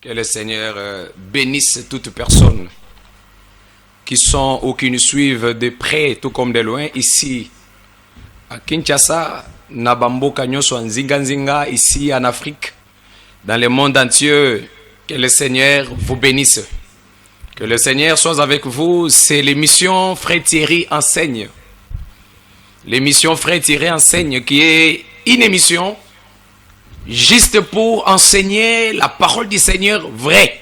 Que le Seigneur bénisse toute personne qui sont ou qui nous suivent de près tout comme de loin ici à Kinshasa, Nabamboka Nyoso Nzinga ici en Afrique, dans le monde entier. Que le Seigneur vous bénisse. Que le Seigneur soit avec vous. C'est l'émission Frère Thierry enseigne. L'émission Frère Thierry enseigne qui est une émission juste pour enseigner la parole du Seigneur vraie.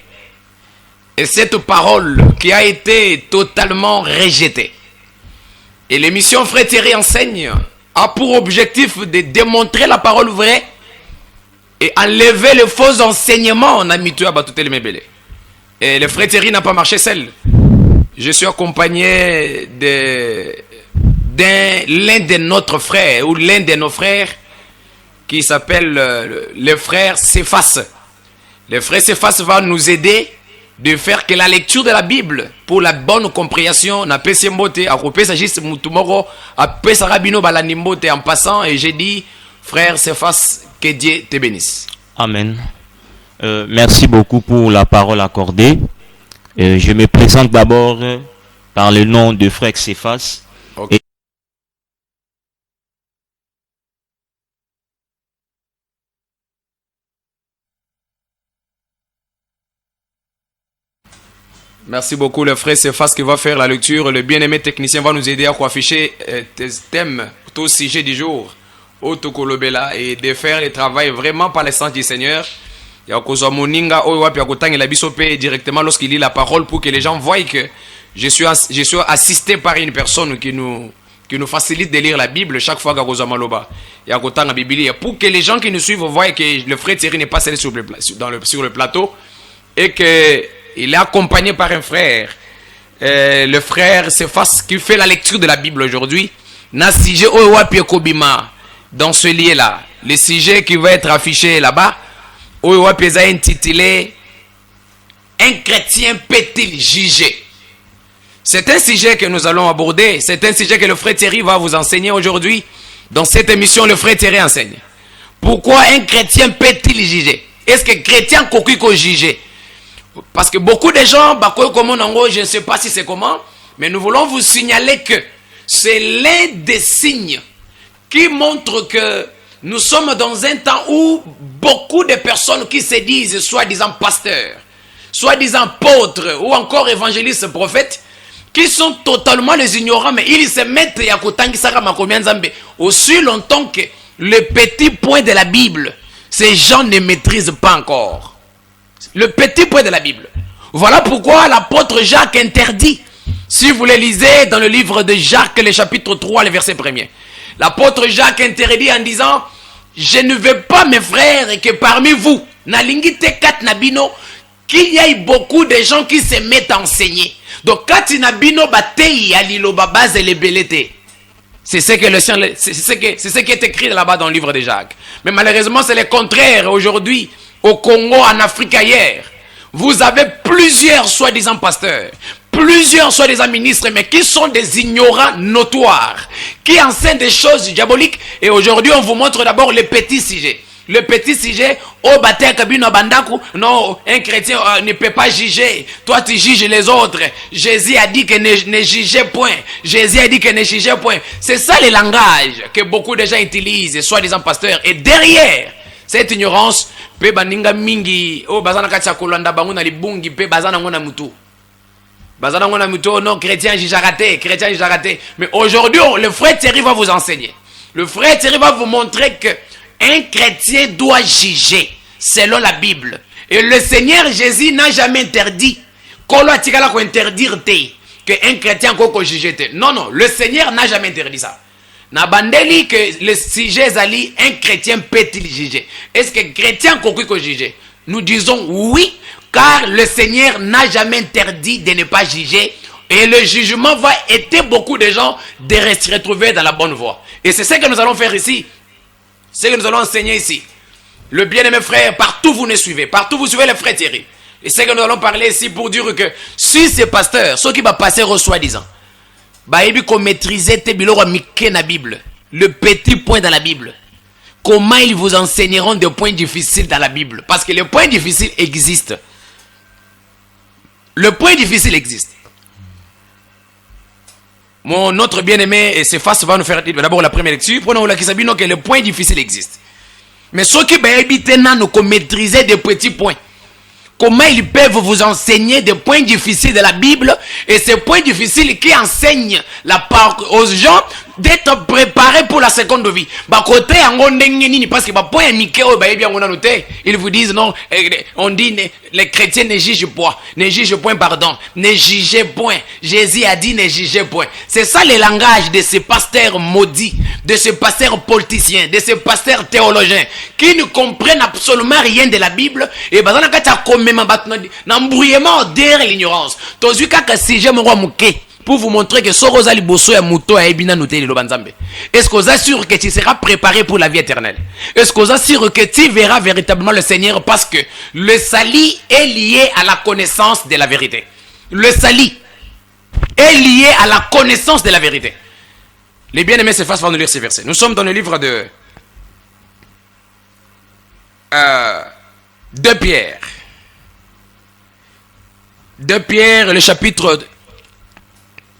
Et cette parole qui a été totalement rejetée. Et l'émission Frère Thierry enseigne a pour objectif de démontrer la parole vraie et enlever les faux enseignements en habitué à battre les mébélés. Et le Frère Thierry n'a pas marché seul. Je suis accompagné de l'un de notre frère ou l'un de nos frères qui s'appelle le frère Cephas. Le frère Cephas va nous aider de faire que la lecture de la Bible pour la bonne compréhension n'a pas sembote à couper ça juste mutumoro à pesa rabino balanimbote en passant. Et j'ai dit frère Cephas, que Dieu te bénisse. Amen. Merci beaucoup pour la parole accordée. Je me présente d'abord par le nom de frère Cephas. Okay. Merci beaucoup le frère Cephas qui va faire la lecture. Le bien-aimé technicien va nous aider à afficher tes thèmes, tout sujet du jour, au Tokolobela, et de faire le travail vraiment par l'essence du Seigneur. Il y a directement lorsqu'il lit la parole pour que les gens voient que je suis assisté par une personne qui nous facilite de lire la Bible chaque fois qu'il y a Maloba. Il y a pour que les gens qui nous suivent voient que le frère Thierry n'est pas seul sur le plateau et qu'il est accompagné par un frère. Le frère Cephas qui fait la lecture de la Bible aujourd'hui. Dans ce lieu-là, le sujet qui va être affiché là-bas, intitulé Un chrétien peut-il juger? C'est un sujet que nous allons aborder. C'est un sujet que le frère Thierry va vous enseigner aujourd'hui. Dans cette émission, le frère Thierry enseigne. Pourquoi un chrétien peut-il juger? Est-ce que chrétien peut juger? Parce que beaucoup de gens, je ne sais pas si c'est comment, mais nous voulons vous signaler que c'est l'un des signes qui montre que nous sommes dans un temps où beaucoup de personnes qui se disent soi-disant pasteurs, soi-disant apôtres ou encore évangélistes, prophètes, qui sont totalement les ignorants, mais ils se mettent aussi longtemps que le petit point de la Bible, ces gens ne maîtrisent pas encore. Le petit point de la Bible. Voilà pourquoi l'apôtre Jacques interdit. Si vous le lisez dans le livre de Jacques, le chapitre 3, le verset 1er. L'apôtre Jacques interdit en disant: je ne veux pas, mes frères, que parmi vous, qu'il y ait beaucoup de gens qui se mettent à enseigner. Donc, c'est ce qui est écrit là-bas dans le livre de Jacques. Mais malheureusement, c'est le contraire aujourd'hui. Au Congo, en Afrique, ailleurs, vous avez plusieurs soi-disant pasteurs, plusieurs soi-disant ministres, mais qui sont des ignorants notoires, qui enseignent des choses diaboliques. Et aujourd'hui, on vous montre d'abord le petit sujet. Le petit sujet, non, un chrétien ne peut pas juger. Toi, tu juges les autres. Jésus a dit que ne jugez point. Jésus a dit que ne jugez point. C'est ça le langage que beaucoup de gens utilisent, soi-disant pasteurs. Et derrière cette ignorance, pe baninga mingi o bazana katia kolanda bango na libungi pe bazana ngona mutu. Bazana ngona mutu, non, chrétien j'ai raté, chrétien j'ai raté. Mais aujourd'hui, le frère Thierry va vous enseigner. Le frère Thierry va vous montrer que un chrétien doit juger selon la Bible. Et le Seigneur Jésus n'a jamais interdit que un chrétien peut juger. Non, non, le Seigneur n'a jamais interdit ça. Nabandeli que le sujet zali, un chrétien peut-il juger? Est-ce que chrétien peut juger? Nous disons oui, car le Seigneur n'a jamais interdit de ne pas juger. Et le jugement va aider beaucoup de gens de se retrouver dans la bonne voie. Et c'est ce que nous allons faire ici. C'est ce que nous allons enseigner ici. Le bien-aimé frère, partout vous nous suivez. Partout vous suivez le frère Thierry. Et c'est ce que nous allons parler ici pour dire que si ces pasteurs, ceux qui vont passer au soi-disant, qu'on maîtrisait la Bible, le petit point dans la Bible, comment ils vous enseigneront des points difficiles dans la Bible? Parce que les points difficiles existent. Le point difficile existe. Notre bien-aimé Cephas va nous faire d'abord la première lecture. Prenons la Kisabino que le point difficile existe. Mais ceux qui nous maîtriser des petits points. Comment ils peuvent vous enseigner des points difficiles de la Bible et ces points difficiles qui enseignent aux gens d'être préparés pour la seconde vie. Parce que ils vous disent non, on dit les chrétiens ne jugent point, pardon, ne jugez point. Jésus a dit ne jugez point. C'est ça le langage de ces pasteurs maudits, de ces pasteurs politiciens, de ces pasteurs théologiens qui ne comprennent absolument rien de la Bible et même l'embrouillement derrière l'ignorance. Pour vous montrer que est-ce que vous assurez que tu seras préparé pour la vie éternelle? Est-ce que vous assurez que tu verras véritablement le Seigneur? Parce que le salut est lié à la connaissance de la vérité. Le salut est lié à la connaissance de la vérité. Les bien-aimés Cephas vont nous lire ces versets. Nous sommes dans le livre de 2 Pierre. 2 Pierre, le chapitre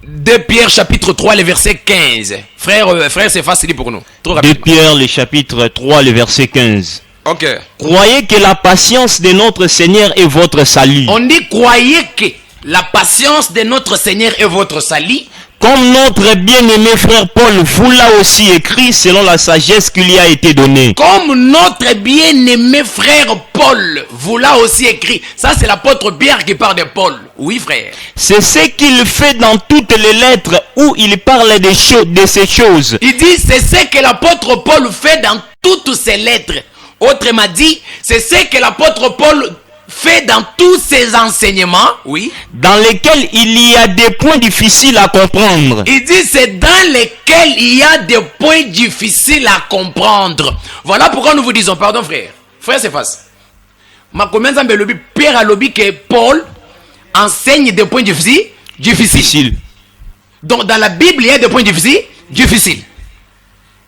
2 Pierre, chapitre 3, le verset 15. Frère c'est facile pour nous. 2 Pierre, le chapitre 3, le verset 15. Ok. Croyez que la patience de notre Seigneur est votre salut. On dit croyez que la patience de notre Seigneur est votre salut. Comme notre bien-aimé frère Paul vous l'a aussi écrit selon la sagesse qui lui a été donnée. Comme notre bien-aimé frère Paul vous l'a aussi écrit. Ça c'est l'apôtre Pierre qui parle de Paul. Oui frère. C'est ce qu'il fait dans toutes les lettres où il parle de ces choses. Il dit c'est ce que l'apôtre Paul fait dans toutes ses lettres. Autrement dit, c'est ce que l'apôtre Paul fait dans tous ses enseignements, oui, dans lesquels il y a des points difficiles à comprendre. Il dit c'est dans lesquels il y a des points difficiles à comprendre. Voilà pourquoi nous vous disons, pardon frère Cephas, ma commence à Pierre a lobby que Paul enseigne des points difficiles. Donc dans la Bible il y a des points difficiles.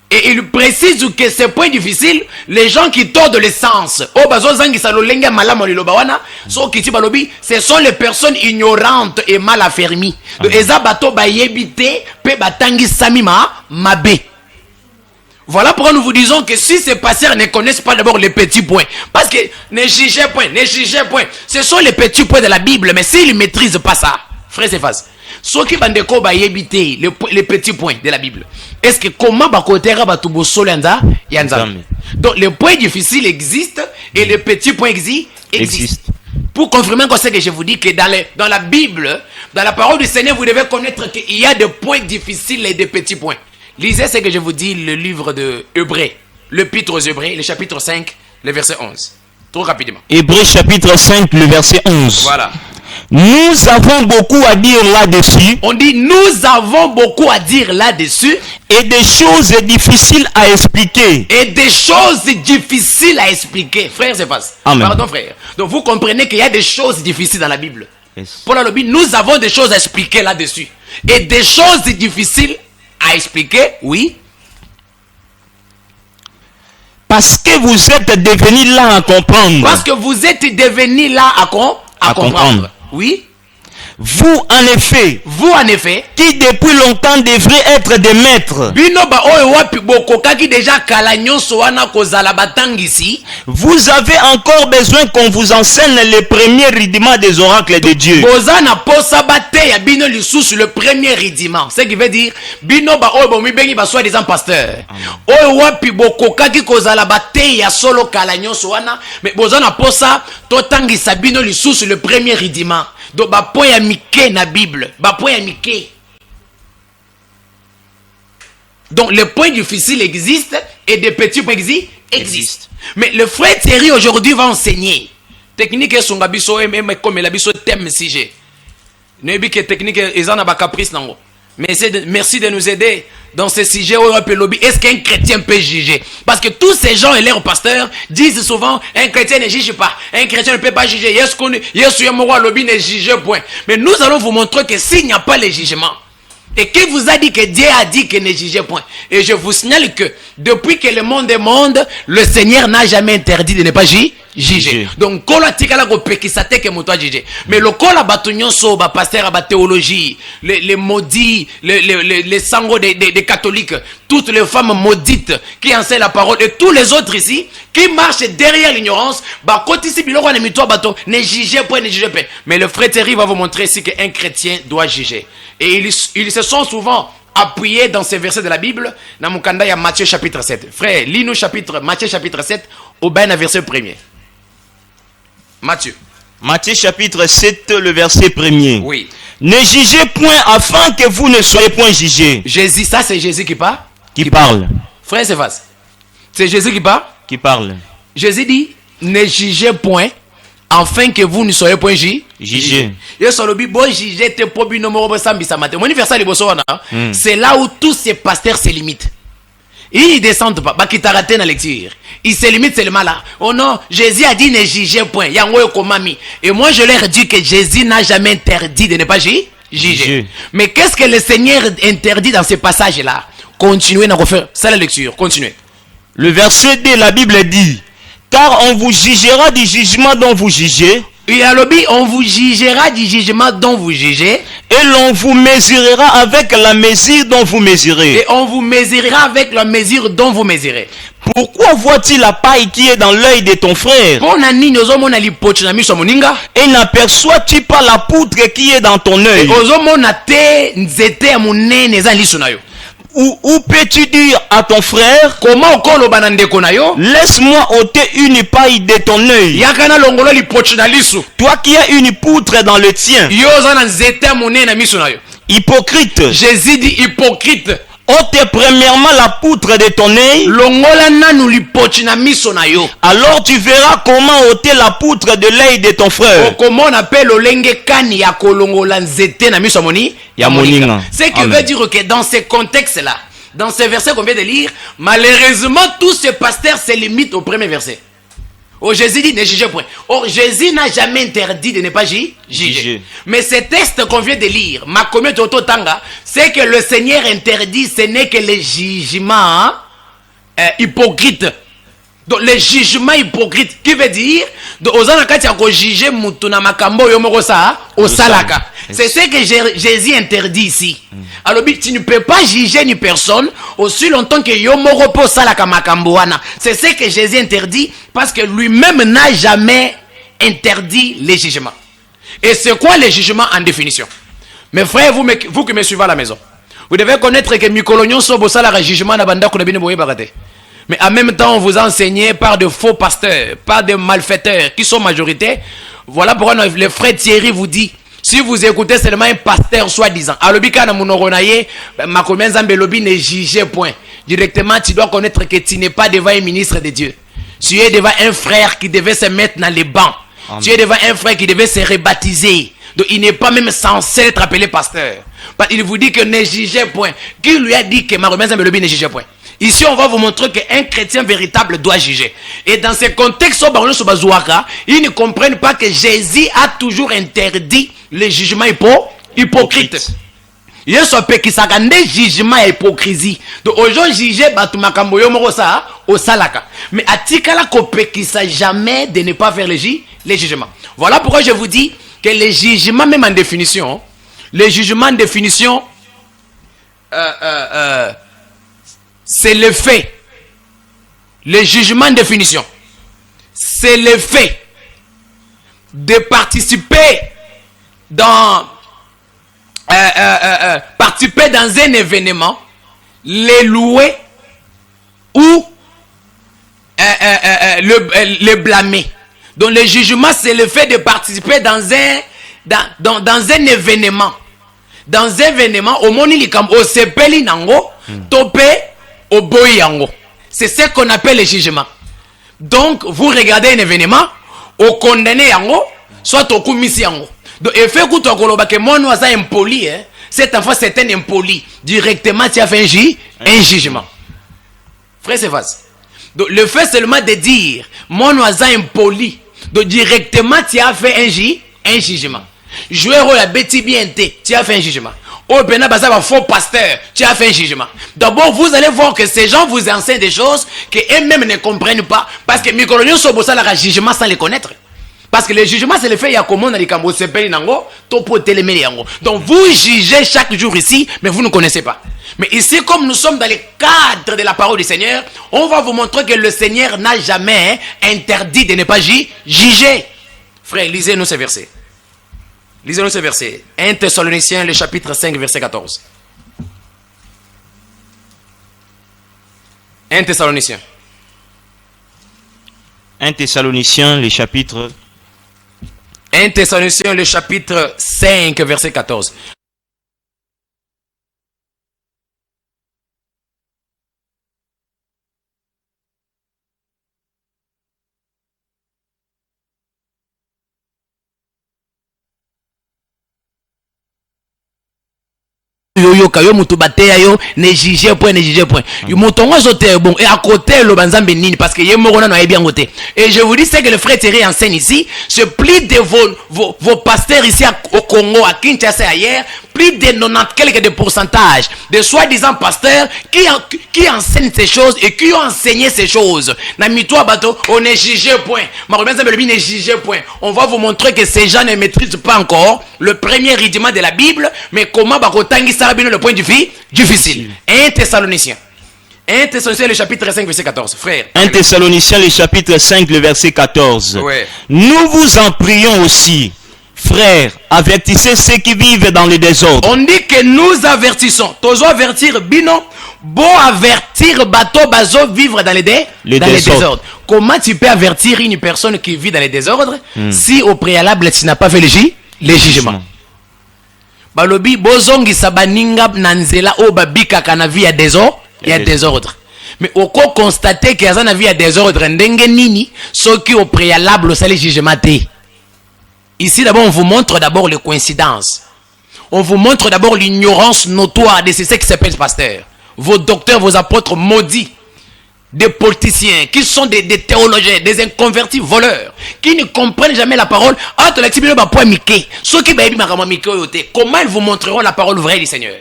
Et il précise que ces points difficiles, les gens qui tordent le sens, ce sont les personnes ignorantes et mal affermies. Voilà pourquoi nous vous disons que si ces pasteurs ne connaissent pas d'abord les petits points, parce que ne jugez point, ce sont les petits points de la Bible, mais s'ils ne maîtrisent pas ça, frère Cephas, ceux qui bandeko ba yebite les petits points de la Bible. Est-ce que comment ba kotera ba tubo solenza yanza? Donc les points difficiles existent et les petits points existent. Pour confirmer ce que je vous dis que dans la Bible, dans la parole du Seigneur, vous devez connaître qu'il y a des points difficiles et des petits points. Lisez ce que je vous dis, le livre de Hébreux, l'épître aux Hébreux, le chapitre 5, le verset 11. Trop rapidement. Hébreux chapitre 5, le verset 11. Voilà. Nous avons beaucoup à dire là-dessus. On dit nous avons beaucoup à dire là-dessus. Et des choses difficiles à expliquer. Frère Cephas. Amen. Pardon frère. Donc vous comprenez qu'il y a des choses difficiles dans la Bible. Yes. Paul a dit nous avons des choses à expliquer là-dessus. Et des choses difficiles à expliquer, oui. Parce que vous êtes devenus là à comprendre. Parce que vous êtes devenus là à comprendre. Oui. Vous en effet, qui depuis longtemps devraient être des maîtres, vous avez encore besoin qu'on vous enseigne les premiers rudiments des oracles de Dieu. Le premier rudiment, ce qui veut dire soi-disant pasteur. Mais le premier rudiment. Donc ba point ya mike na Bible, ba point ya mike. Donc les points difficiles existent et des petits points existent. Mais le frère Thierry aujourd'hui va enseigner technique et son gabiso et même comme la biso thème sujet. Ne bi que technique ils en a ba caprice nango. Mais merci de nous aider dans ce sujet. Est-ce qu'un chrétien peut juger? Parce que tous ces gens et leurs pasteurs disent souvent un chrétien ne juge pas, un chrétien ne peut pas juger. Ne juge point. Mais nous allons vous montrer que s'il n'y a pas le jugement, et qui vous a dit que Dieu a dit que ne jugez point. Et je vous signale que depuis que le monde est monde, le Seigneur n'a jamais interdit de ne pas juger. Donc kola tikala ko pekisa te ke moto juger. Mais le kola batonyon so ba pasteur ba théologie, les maudits, les sangos des catholiques, toutes les femmes maudites qui enseignent la parole et tous les autres ici qui marchent derrière l'ignorance, bah côté ici biloko na mito bato ne jugez point, ne jugez pas. Mais le frère Thierry va vous montrer ici qu'un chrétien doit juger. Et ils se sont souvent appuyés dans ces versets de la Bible. Dans mon candidat, il y a Matthieu chapitre 7. Frère, lis-nous Matthieu chapitre 7, au bain verset 1er. Matthieu chapitre 7, le verset 1er. Oui. Ne jugez point afin que vous ne soyez point jugés. Jésus, ça c'est Jésus qui parle. Qui parle. Frère, c'est face. C'est Jésus qui parle. Qui parle. Jésus dit, ne jugez point afin que vous ne soyez point jugés. C'est là où tous ces pasteurs se limitent. Ils ne descendent pas. Dans la lecture. Ils se limitent seulement là. Oh non, Jésus a dit ne jugez point. Et moi je leur dis que Jésus n'a jamais interdit de ne pas juger. Mais qu'est-ce que le Seigneur interdit dans ces passages-là? Continuez à refaire. C'est la lecture. Continuez. Le verset 2, la Bible dit, car on vous jugera du jugement dont vous jugez. Et à l'objet, on vous jugera du jugement dont vous jugez. Et l'on vous mesurera avec la mesure dont vous mesurez. Et on vous mesurera avec la mesure dont vous mesurez. Pourquoi vois-tu la paille qui est dans l'œil de ton frère? Et n'aperçois-tu pas la poutre qui est dans ton œil? Où peux-tu dire à ton frère, laisse-moi ôter une paille de ton œil, toi qui as une poutre dans le tien? Hypocrite. Jésus dit hypocrite. Ôte premièrement la poutre de ton œil, alors tu verras comment ôter la poutre de l'œil de ton frère. Ce qui veut dire que dans ces contextes-là, dans ces versets qu'on vient de lire, malheureusement tous ces pasteurs se limitent au premier verset. Oh, Jésus dit ne jugez point. Oh, Jésus n'a jamais interdit de ne pas juger. Mais ce texte qu'on vient de lire, ma communauté Tanga, c'est que le Seigneur interdit, ce n'est que les jugements hypocrites. Donc les jugements hypocrites, qui veut dire, c'est ce que Jésus interdit ici. Alors tu ne peux pas juger une personne aussi longtemps que Yomoropo Salaka Makamboana. C'est ce que Jésus interdit parce que lui-même n'a jamais interdit les jugements. Et c'est quoi les jugements en définition? Mes frères, vous qui me suivez à la maison, vous devez connaître que Mikolonyon Sobo Salaka jugement na banda kunabine boye barate. Mais en même temps, on vous enseigne par de faux pasteurs, par de malfaiteurs qui sont majoritaires. Voilà pourquoi le frère Thierry vous dit, si vous écoutez seulement un pasteur soi-disant, ne jugez point. Directement, tu dois connaître que tu n'es pas devant un ministre de Dieu. Tu es devant un frère qui devait se mettre dans les bancs. Amen. Tu es devant un frère qui devait se rebaptiser. Donc il n'est pas même censé être appelé pasteur. Il vous dit que ne jugez point. Qui lui a dit que ne jugez point? Ici, on va vous montrer qu'un chrétien véritable doit juger. Et dans ces contextes, ils ne comprennent pas que Jésus a toujours interdit les jugements hypocrites. Il y a ce qui s'appelle jugement et hypocrisie. Donc, aujourd'hui, juger, au salaka. Mais à Tikala, qui ne jamais de ne pas faire les jugements. Voilà pourquoi je vous dis que les jugements, même en définition, les jugements en définition, c'est le fait. Le jugement en définition, c'est le fait de participer dans un événement, les louer ou le blâmer. Donc le jugement, c'est le fait de participer dans un événement. Dans un événement, au Monilikam, au Sepeli Nango, Topé, au Boyango. C'est ce qu'on appelle le jugement. Donc, vous regardez un événement, au condamné Yango, soit au commissi Yango. Donc, il fait que mon oiseau impoli, cette fois c'est un impoli. Directement, tu as fait un jugement. Frère, c'est facile. Donc, le fait seulement de dire, mon oiseau impoli, donc directement, tu as fait un jugement. Jouer au la bêtise bien, tu as fait un jugement. Oh, un faux pasteur, tu as fait un jugement. D'abord, vous allez voir que ces gens vous enseignent des choses qu'eux-mêmes ne comprennent pas. Parce que Mikolonio Sobosa a un jugement sans les connaître. Parce que le jugement, c'est le fait, il y a comment dans les cambos, c'est payé nango, topo télémé yango. Donc, vous jugez chaque jour ici, mais vous ne connaissez pas. Mais ici, comme nous sommes dans le cadre de la parole du Seigneur, on va vous montrer que le Seigneur n'a jamais interdit de ne pas juger. Frère, lisez-nous ces versets. Lisez-nous ce verset. 1 Thessaloniciens, le chapitre 5, verset 14. 1 Thessaloniciens. 1 Thessaloniciens, le chapitre 1 Thessaloniciens, le chapitre 5, verset 14. yoyoka yo mutu bateya yo ne juger point mutongo zote bon et à côté le banzambe nini parce que yemoko na bien côté et je vous dis c'est que le frère Thierry enseigne ici ce plus de vos pasteurs ici au Congo à Kinshasa et ailleurs plus de 90 quelques de pourcentage de soi-disant pasteurs qui enseignent ces choses et qui ont enseigné ces choses na mitwa bato on est jugé point ne jugé point on va vous montrer que ces gens ne maîtrisent pas encore le premier rudiment de la Bible mais comment bakotangi le point difficile. 1 Thessaloniciens. 1 Thessaloniciens, le chapitre 5, verset 14. Frère. 1 Thessaloniciens, le chapitre 5, le verset 14. Ouais. Nous vous en prions aussi, frères, avertissez ceux qui vivent dans le désordre. On dit que nous avertissons. Tozo avertir bino, bon avertir bateau bazo vivre dans les désordres. Comment tu peux avertir une personne qui vit dans les désordres si au préalable tu n'as pas fait les jugements? Balobi bozongi sabaninga nanzela o babika kana via désordre. Mais au quoi constater que ça na via désordre ndenge nini ceux qui au préalable ça les jugements. Ici d'abord on vous montre d'abord les coïncidences. On vous montre d'abord l'ignorance notoire de ce qui s'appelle pasteur. Vos docteurs, vos apôtres maudits, des politiciens qui sont des théologiens, des inconvertis voleurs, qui ne comprennent jamais la parole. Comment ils vous montreront la parole vraie du Seigneur?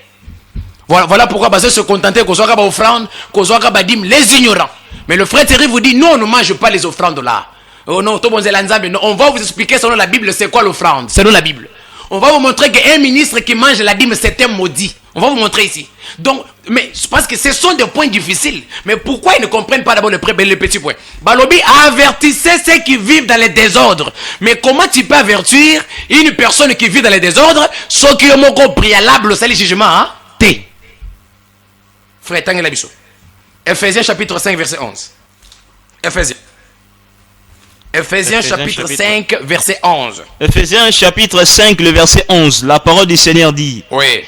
Voilà pourquoi parce que se contenter qu'on soit offrande, qu'on soit les ignorants. Mais le frère Thierry vous dit non, on ne mange pas les offrandes là. Oh non, on va vous expliquer selon la Bible c'est quoi l'offrande, selon la Bible. On va vous montrer qu'un ministre qui mange la dîme c'est un maudit. On va vous montrer ici. Donc, mais parce que ce sont des points difficiles. Mais pourquoi ils ne comprennent pas d'abord les petits points? Balobi, avertissez ceux qui vivent dans les désordres. Mais comment tu peux avertir une personne qui vit dans les désordres, ceux qui ont mon préalable au salut jugement, hein? T. Frère Tangela Bissot. Ephésiens chapitre 5, verset 11. Ephésiens chapitre 5, verset 11. Ephésiens chapitre 5, le verset 11. La parole du Seigneur dit. Oui.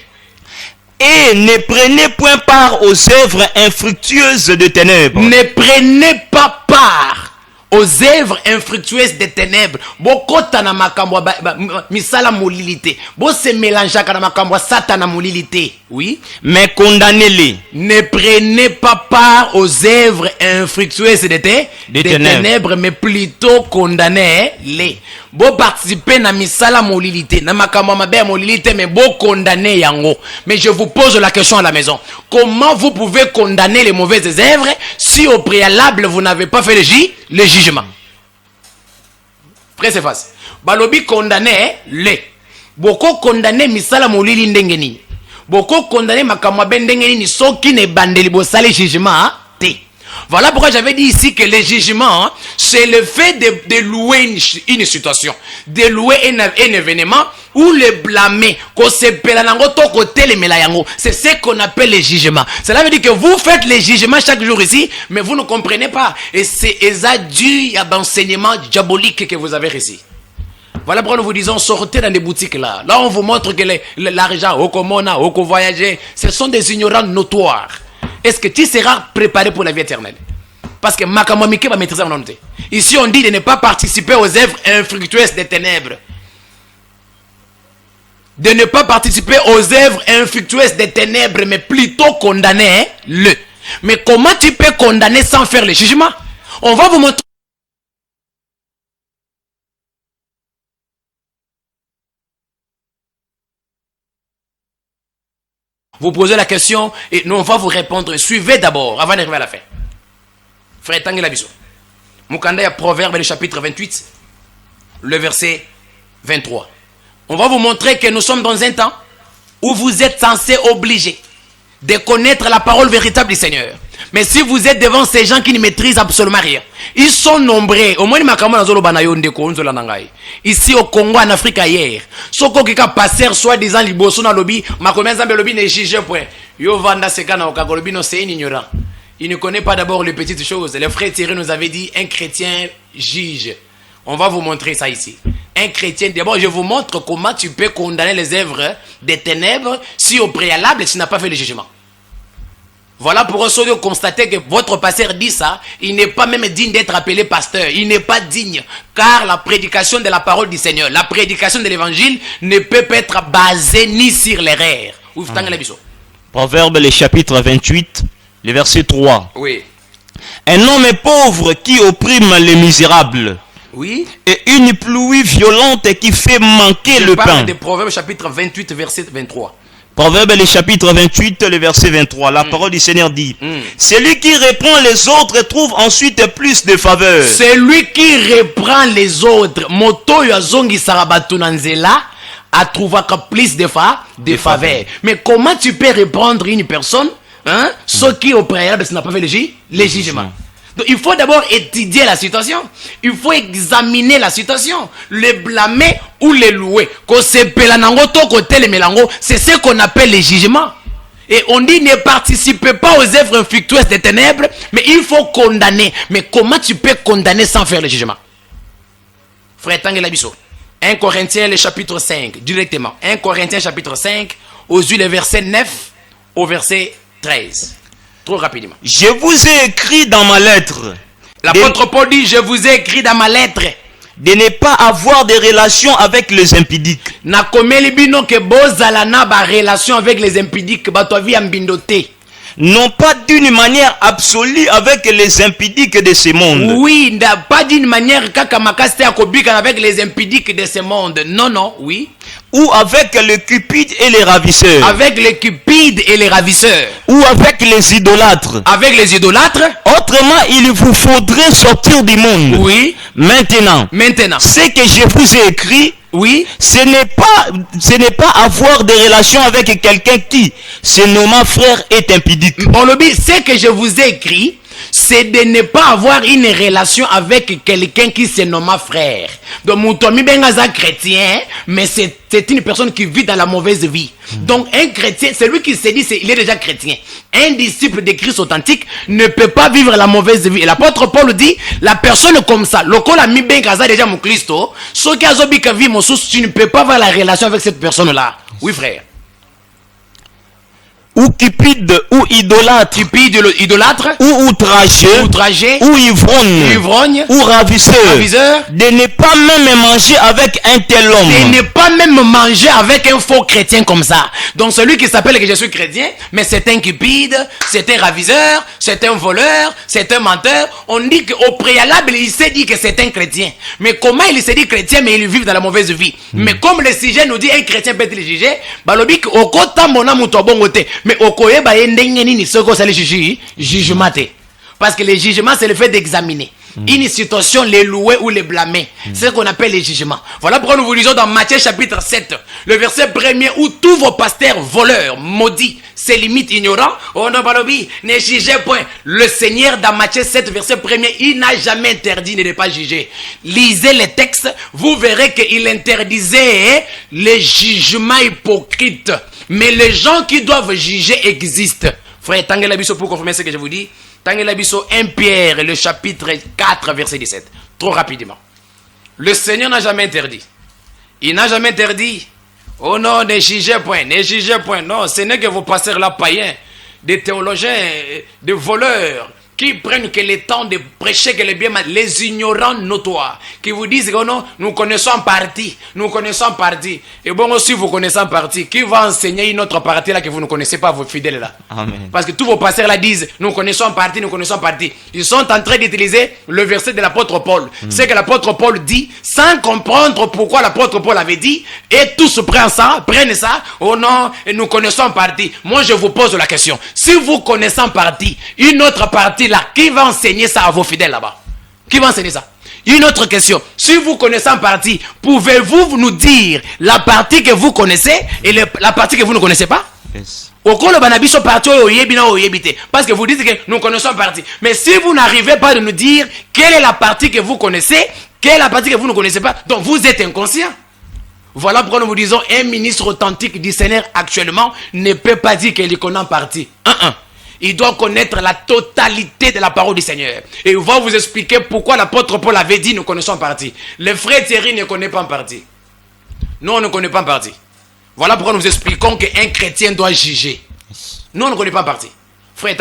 Et ne prenez point part aux œuvres infructueuses des ténèbres. Ne prenez pas part aux œuvres infructueuses des ténèbres. Bokota na makambo misala molilité. Bo se mélange na makambo satana molilité. Oui. Mais condamnez-les. Ne prenez pas part aux œuvres infructueuses des ténèbres, mais plutôt condamnez-les. Bo participer na misala molilité, na makambo mabe molilité, mais bo condamner yango. Mais je vous pose la question à la maison. Comment vous pouvez condamner les mauvaises œuvres si au préalable vous n'avez pas fait le jugement? Frère, c'est facile. Balobi condamner les. Boko condamner misala molili ndenge nini. Boko condamner makambo mabe ndenge nini soki ne bandeli bo sale jugement te. Voilà pourquoi j'avais dit ici que le jugement, c'est le fait de louer une situation, de louer un événement ou le blâmer. C'est ce qu'on appelle le jugement. Cela veut dire que vous faites les jugements chaque jour ici, mais vous ne comprenez pas. Et c'est dû à l'enseignement diabolique que vous avez reçu. Voilà pourquoi nous vous disons, sortez dans des boutiques là. Là, on vous montre que l'argent, au comona, au voyager, ce sont des ignorants notoires. Est-ce que tu seras préparé pour la vie éternelle? Parce que Makamamike va maîtriser mon honnêteté. Ici, on dit de ne pas participer aux œuvres infructueuses des ténèbres. De ne pas participer aux œuvres infructueuses des ténèbres, mais plutôt condamner-le. Mais comment tu peux condamner sans faire le jugement? On va vous montrer. Vous posez la question et nous on va vous répondre. Suivez d'abord avant d'arriver à la fin. Frère Tanguy Biso. Mukanda ya Proverbe le chapitre 28, le verset 23. On va vous montrer que nous sommes dans un temps où vous êtes censés obligés de connaître la parole véritable du Seigneur. Mais si vous êtes devant ces gens qui ne maîtrisent absolument rien, ils sont nombreux. Au moins, ici au Congo, en Afrique, ailleurs. Soko kika passer soi-disant liboso na lobby, makomia zambe lobby ne juge point. Yo vanda sekana okagolobi no c'est un ignorant. Il ne connaît pas d'abord les petites choses. Le frère Thierry nous avait dit un chrétien juge. On va vous montrer ça ici. Un chrétien, d'abord je vous montre comment tu peux condamner les œuvres des ténèbres si au préalable tu n'as pas fait le jugement. Voilà pourquoi de constater que votre pasteur dit ça, il n'est pas même digne d'être appelé pasteur, il n'est pas digne, car la prédication de la parole du Seigneur, la prédication de l'évangile ne peut pas être basée ni sur l'erreur. Proverbe le chapitre 28, le verset 3. Oui. Un homme est pauvre qui opprime les misérables. Oui. Et une pluie violente qui fait manquer le pain. Je parle de Proverbe chapitre 28, verset 23. Proverbe le chapitre 28, le verset 23. La parole du Seigneur dit, celui qui reprend les autres trouve ensuite plus de faveur. Celui qui reprend les autres, moto yazongi sarabatunanzela, a trouvé plus de faveur. Mais comment tu peux reprendre une personne, hein, ce qui au préalable n'a pas fait le jugement? Donc, il faut d'abord étudier la situation. Il faut examiner la situation. Le blâmer ou le louer. C'est ce qu'on appelle le jugement. Et on dit ne participez pas aux œuvres infructueuses des ténèbres, mais il faut condamner. Mais comment tu peux condamner sans faire le jugement? Frère Tanguy Biso. 1 Corinthiens le chapitre 5, directement. 1 Corinthiens chapitre 5, aux yeux le verset 9 au verset 13. Trop rapidement. Je vous ai écrit dans ma lettre. L'apôtre Paul dit, je vous ai écrit dans ma lettre de ne pas avoir de relations avec les impudiques. Na komeli bino ke bozala na ba relation avec les impudiques, batovi ambindote. Non pas d'une manière absolue avec les impudiques de ce monde. Oui, pas d'une manière kakamakasti akobika avec les impudiques de ce monde. Non, non, oui. Ou avec les cupides et les ravisseurs. Avec les cupides et les ravisseurs. Ou avec les idolâtres. Avec les idolâtres. Autrement, il vous faudrait sortir du monde. Oui. Maintenant. Ce que je vous ai écrit, oui, ce n'est pas avoir des relations avec quelqu'un qui, se nommant frère, est impudique. On le dit, ce que je vous ai écrit, c'est de ne pas avoir une relation avec quelqu'un qui se nomme frère. Donc, Moutomi Bengaza chrétien, mais c'est une personne qui vit dans la mauvaise vie. Donc, un chrétien, celui qui se dit il est déjà chrétien. Un disciple de Christ authentique ne peut pas vivre la mauvaise vie. Et l'apôtre Paul dit, la personne comme ça, lokola mi Bengaza déjà mon Christo, ce qui a zobika vie mon sous, tu ne peux pas avoir la relation avec cette personne-là. Oui, frère. Ou cupide, ou idolâtre, idolâtre, ou outragé, ou ivrogne, ou ravisseur, de ne pas même manger avec un tel homme. De ne pas même manger avec un faux chrétien comme ça. Donc celui qui s'appelle que je suis chrétien, mais c'est un cupide, c'est un ravisseur, c'est un voleur, c'est un menteur. On dit qu'au préalable, il s'est dit que c'est un chrétien. Mais comment il s'est dit chrétien, mais il vit dans la mauvaise vie? Mais comme le sujet nous dit un chrétien peut être jugé, balobik au kota mona mutobongote. Mais au koye ba yendenge nini soko sali jugement. Parce que le jugement c'est le fait d'examiner une situation, les louer ou les blâmer. C'est ce qu'on appelle le jugement. Voilà pourquoi nous vous lisons dans Matthieu chapitre 7, le verset 1er, où tous vos pasteurs voleurs, maudits, se limitent ignorants. Oh non, balobi, ne jugez point. Le Seigneur dans Matthieu 7, verset 1er, il n'a jamais interdit de ne pas juger. Lisez les textes, vous verrez qu'il interdisait les jugements hypocrites. Mais les gens qui doivent juger existent. Frère, Tanguy Biso, pour confirmer ce que je vous dis, Tanguy Biso, 1 Pierre, le chapitre 4, verset 17. Trop rapidement. Le Seigneur n'a jamais interdit. Il n'a jamais interdit. Oh non, ne jugez point, ne jugez point. Non, ce n'est que vos pasteurs là païens, des théologiens, des voleurs, qui prennent que le temps de prêcher que les bien, les ignorants notoires, qui vous disent que non, nous connaissons en partie, Et bon, si vous connaissez en partie, qui va enseigner une autre partie là que vous ne connaissez pas, vos fidèles là? Amen. Parce que tous vos pasteurs là disent, nous connaissons en partie, Ils sont en train d'utiliser le verset de l'apôtre Paul. C'est que l'apôtre Paul dit, sans comprendre pourquoi l'apôtre Paul avait dit, et tous prennent ça, oh non, et nous connaissons en partie. Moi, je vous pose la question. Si vous connaissez en partie, une autre partie là, qui va enseigner ça à vos fidèles là-bas? Qui va enseigner ça? Une autre question. Si vous connaissez en partie, pouvez-vous nous dire la partie que vous connaissez et la partie que vous ne connaissez pas? Yes. Parce que vous dites que nous connaissons en partie. Mais si vous n'arrivez pas à nous dire quelle est la partie que vous connaissez, quelle est la partie que vous ne connaissez pas, donc vous êtes inconscient. Voilà pourquoi nous vous disons, un ministre authentique du Seigneur actuellement ne peut pas dire qu'il connaît en partie. Il doit connaître la totalité de la parole du Seigneur. Et il va vous expliquer pourquoi l'apôtre Paul avait dit nous connaissons en partie. Le frère Thierry ne connaît pas en partie. Nous, on ne connaît pas en partie. Voilà pourquoi nous expliquons qu'un chrétien doit juger. Nous, on ne connaît pas en partie. Frère,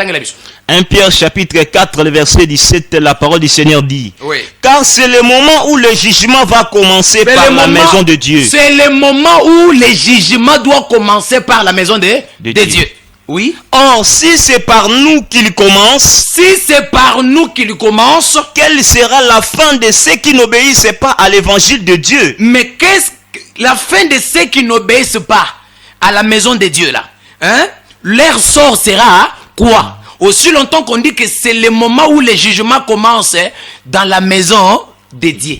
1 Pierre chapitre 4, le verset 17, la parole du Seigneur dit, oui. Car c'est le moment où le jugement va commencer par la maison de Dieu. C'est le moment où le jugement doit commencer par la maison de Dieu. Oui. Or, si c'est par nous qu'il commence, quelle sera la fin de ceux qui n'obéissent pas à l'évangile de Dieu? Mais qu'est-ce que la fin de ceux qui n'obéissent pas à la maison de Dieu là? Leur sort sera quoi? Aussi longtemps qu'on dit que c'est le moment où le jugement commence dans la maison de Dieu.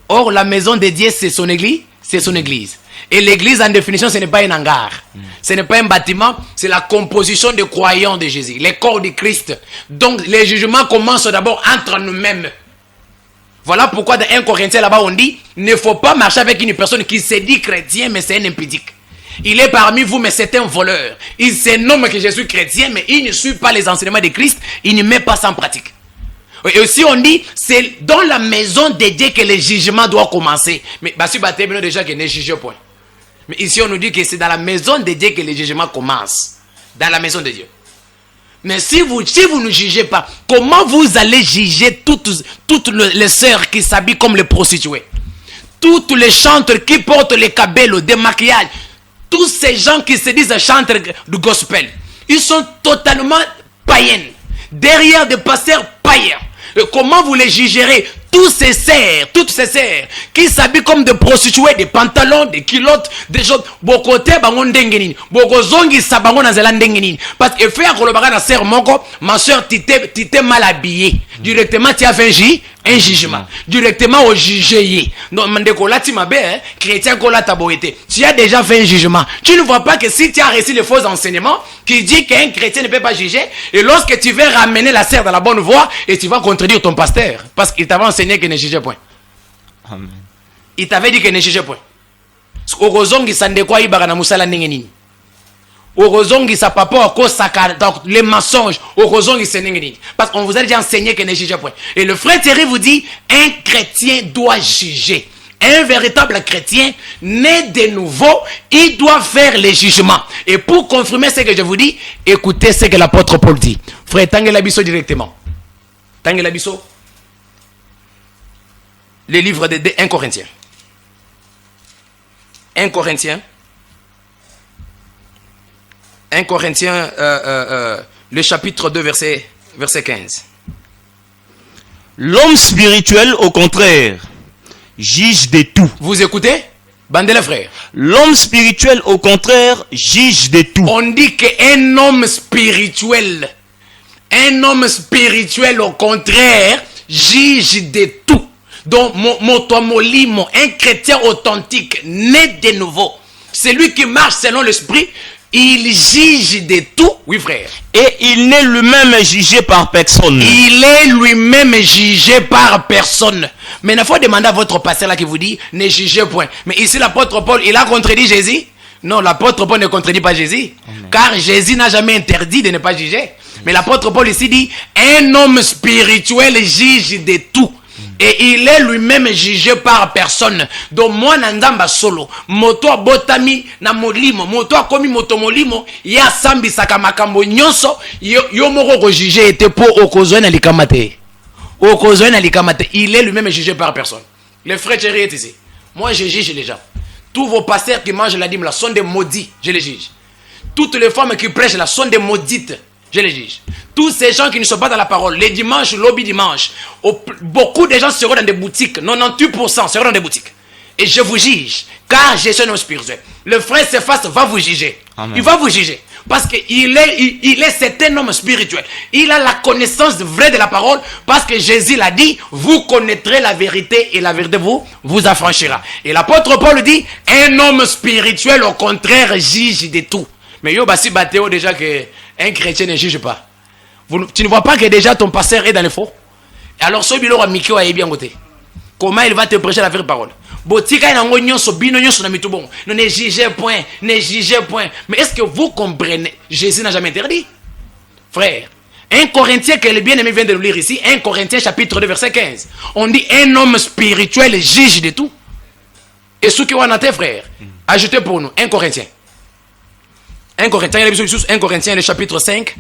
Or, la maison de Dieu, c'est son église. Et l'église, en définition, ce n'est pas un hangar. Ce n'est pas un bâtiment. C'est la composition des croyants de Jésus. Les corps de Christ. Donc, les jugements commencent d'abord entre nous-mêmes. Voilà pourquoi dans 1 Corinthiens, là-bas, on dit, ne faut pas marcher avec une personne qui se dit chrétien, mais c'est un impudique. Il est parmi vous, mais c'est un voleur. Il se nomme que je suis chrétien, mais il ne suit pas les enseignements de Christ. Il ne met pas ça en pratique. Et aussi on dit, c'est dans la maison de Dieu que le jugement doit commencer. Mais si vous déjà que ne juge point. Mais ici on nous dit que c'est dans la maison de Dieu que le jugement commence. Dans la maison de Dieu. Mais si vous ne jugez pas, comment vous allez juger toutes les sœurs qui s'habillent comme les prostituées? Toutes les chanteurs qui portent les cabellos, des maquillages. Tous ces gens qui se disent chanteurs du gospel. Ils sont totalement païens. Derrière des pasteurs païens. Comment vous les jugerez? Toutes ces sœurs qui s'habillent comme des prostituées, des pantalons, des culottes, des choses. Bokote bangon dengenini. Bokozongi sabango na zela dengenini. Parce que faire kolobaga na sœur moko, ma sœur t'étais mal habillée. Directement tu as fait un jugement. Directement au jugé. Non, mandeko là tu m'as chrétien kola taboité. Tu as déjà fait un jugement. Tu ne vois pas que si tu as reçu les faux enseignements qui dit qu'un chrétien ne peut pas juger, et lorsque tu veux ramener la sœur dans la bonne voie, et tu vas contredire ton pasteur parce qu'il t'avait enseigné qu'il ne jugeait point. Amen. Il t'avait dit qu'il ne jugeait point. Orozongi sandekwa ibara na musala ningeni. Orozongi sa papa ko sakar donc les mensonges orozongi senengeni. Parce qu'on vous a déjà enseigné qu'il ne jugeait point. Et le frère Thierry vous dit un chrétien doit juger. Un véritable chrétien né de nouveau, il doit faire les jugements. Et pour confirmer ce que je vous dis, écoutez ce que l'apôtre Paul dit. Frère, Tangela Bisso directement. Tangela Bisso. Le livre de 1 Corinthiens. 1 Corinthiens. 1 Corinthiens, le chapitre 2, verset 15. L'homme spirituel, au contraire, juge de tout. Vous écoutez? Bandez les frères. L'homme spirituel, au contraire, juge de tout. On dit qu'un homme spirituel, au contraire, juge de tout. Donc, un chrétien authentique, né de nouveau, celui qui marche selon l'esprit, il juge de tout. Oui, frère. Et il n'est lui-même jugé par personne. Il est lui-même jugé par personne. Mais il faut demander à votre pasteur là qui vous dit, ne jugez point. Mais ici, l'apôtre Paul, il a contredit Jésus? Non, l'apôtre Paul ne contredit pas Jésus. Amen. Car Jésus n'a jamais interdit de ne pas juger. Mais l'apôtre Paul ici dit, un homme spirituel juge de tout. Et il est lui-même jugé par personne. Donc moi nandamba solo moto botami na molimo moto akomi moto molimo ya sambi saka makambo nyonso yo moko ko juger était pour okozwe na likamate. Okozwe na likamate, il est lui-même jugé par personne. Les frères chéris est ici. Moi je juge les gens. Tous vos pasteurs qui mangent la dîme là sont des maudits, je les juge. Toutes les femmes qui prêchent là sont des maudites, je les juge. Tous ces gens qui ne sont pas dans la parole, les dimanches, lobby dimanche, beaucoup de gens seront dans des boutiques, 98% seront dans des boutiques. Et je vous juge, car je suis un homme spirituel. Le frère Céphas va vous juger. Amen. Il va vous juger. Parce qu'il est c'est un homme spirituel. Il a la connaissance vraie de la parole. Parce que Jésus l'a dit, vous connaîtrez la vérité et la vérité vous affranchira. Et l'apôtre Paul dit, un homme spirituel au contraire juge de tout. Mais yo basi batéo déjà que un chrétien ne juge pas. Tu ne vois pas que déjà ton pasteur est dans le faux. Alors ce bilor a Mikio a bien côté. Comment il va te prêcher la vraie parole? Botika na ngonyo so bino nyo so na mitubon. Ne jugez point, ne jugez point. Mais est-ce que vous comprenez? Jésus n'a jamais interdit. Frère, 1 Corinthiens que le bien-aimé vient de nous lire ici, 1 Corinthiens chapitre 2 verset 15. On dit un homme spirituel juge de tout. Et ceux qui ont noté frère, ajoutez pour nous 1 Corinthiens. 1 Corinthiens, le chapitre 5,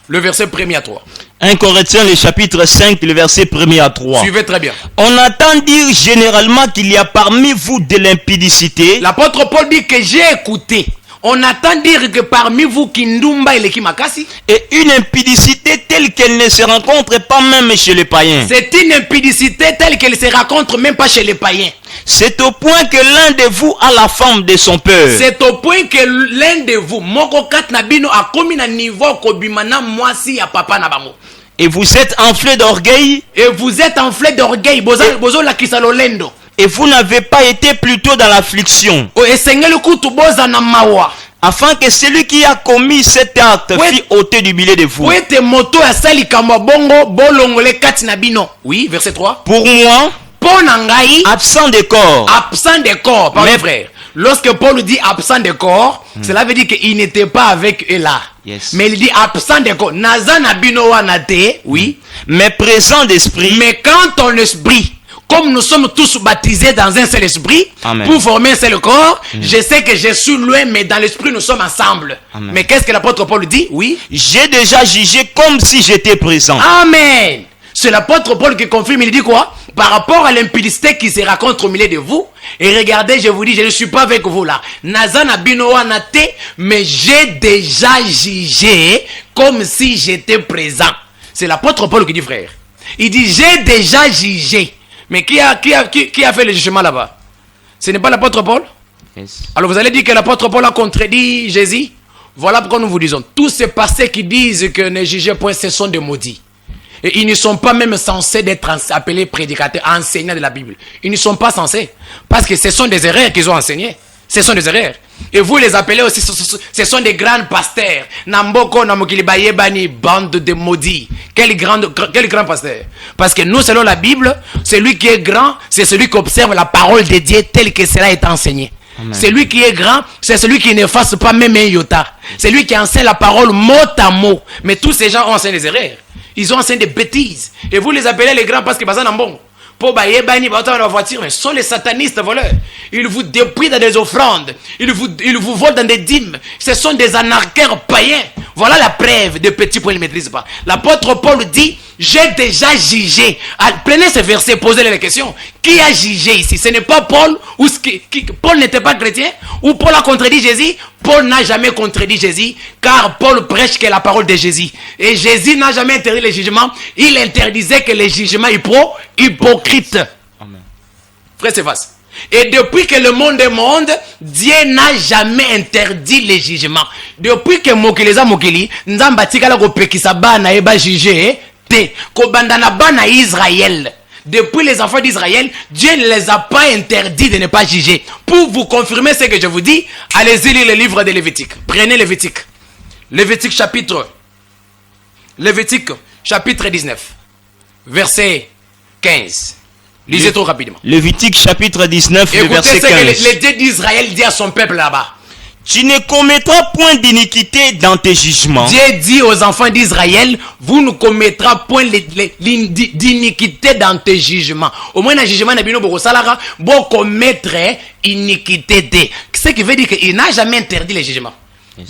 le verset 1er à 3. 1 Corinthiens, le chapitre 5, le verset 1er à 3. Suivez très bien. On entend dire généralement qu'il y a parmi vous de l'impudicité. L'apôtre Paul dit que j'ai écouté. On attend dire que parmi vous, Kindumba et Kimakasi. Et une impudicité telle qu'elle ne se rencontre pas même chez les païens. C'est une impudicité telle qu'elle ne se rencontre même pas chez les païens. C'est au point que l'un de vous a la femme de son père. C'est au point que l'un de vous, Moko Kat Nabino, a commis un niveau Kobimana Mwasi à Papa Nabamo. Et vous êtes enflé d'orgueil. Et vous êtes enflé d'orgueil. Bozo la Kisalolendo. Et vous n'avez pas été plutôt dans l'affliction. Afin que celui qui a commis cet acte fût ôté du milieu de vous. Oui, verset 3. Pour moi, absent de corps. Absent de corps, mes frères. Lorsque Paul dit absent de corps, cela veut dire qu'il n'était pas avec eux là. Yes. Mais il dit absent de corps. Nazana bino wanate, oui. Mais présent d'esprit. Mais quand ton esprit, comme nous sommes tous baptisés dans un seul esprit, Amen, pour former un seul corps, je sais que je suis loin, mais dans l'esprit nous sommes ensemble. Amen. Mais qu'est-ce que l'apôtre Paul dit? Oui. J'ai déjà jugé comme si j'étais présent. Amen. C'est l'apôtre Paul qui confirme, il dit quoi? Par rapport à l'impudicité qui se raconte au milieu de vous, et regardez, je vous dis, je ne suis pas avec vous là. Nazana binoa nate, mais j'ai déjà jugé comme si j'étais présent. C'est l'apôtre Paul qui dit, frère. Il dit, j'ai déjà jugé. Mais qui a fait le jugement là-bas? Ce n'est pas l'apôtre Paul? Yes. Alors vous allez dire que l'apôtre Paul a contredit Jésus? Voilà pourquoi nous vous disons, tous ces pasteurs qui disent que ne jugez point, ce sont des maudits. Et ils ne sont pas même censés d'être appelés prédicateurs, enseignants de la Bible. Ils ne sont pas censés. Parce que ce sont des erreurs qu'ils ont enseignées. Ce sont des erreurs. Et vous les appelez aussi, ce sont des grands pasteurs. Namboko, Namokilibaye, Bani, bande de maudits. Quel grand pasteur? Parce que nous, selon la Bible, celui qui est grand, c'est celui qui observe la parole de Dieu telle que cela est enseigné. Amen. Celui qui est grand, c'est celui qui n'efface pas même un iota. C'est lui qui enseigne la parole mot à mot. Mais tous ces gens ont enseigné des erreurs. Ils ont enseigné des bêtises. Et vous les appelez les grands parce que c'est bon. Pour Bayebani, la voiture, mais ce sont les satanistes voleurs. Ils vous dépouillent dans des offrandes. Ils vous volent dans des dîmes. Ce sont des anarcheurs païens. Voilà la preuve des petits points qu'ils ne maîtrisent pas. L'apôtre Paul dit, j'ai déjà jugé. Prenez ce verset, posez-les la question. Qui a jugé ici? Ce n'est pas Paul. Paul n'était pas chrétien. Ou Paul a contredit Jésus? Paul n'a jamais contredit Jésus. Car Paul prêche que la parole de Jésus. Et Jésus n'a jamais interdit le jugement. Il interdisait que les jugements hypocrites. Amen. Frère Céphas. Et depuis que le monde est monde, Dieu n'a jamais interdit les jugements. Depuis que Mokileza Mokili, Nzamba Tikala Kopekisa Bana Eba jugé, te Kobandana Bana Israël. Depuis les enfants d'Israël, Dieu ne les a pas interdits de ne pas juger. Pour vous confirmer ce que je vous dis, allez-y lire le livre de Lévitique. Prenez Lévitique. Lévitique chapitre 19, verset 15. Lisez trop rapidement. Lévitique chapitre 19, écoutez verset 15. Écoutez ce que le Dieu d'Israël dit à son peuple là-bas. Tu ne commettras point d'iniquité dans tes jugements. Dieu dit aux enfants d'Israël, vous ne commettrez point d'iniquité dans tes jugements. Au moins, dans le jugement, vous commettre iniquité. Ce qui veut dire qu'il n'a jamais interdit les jugements.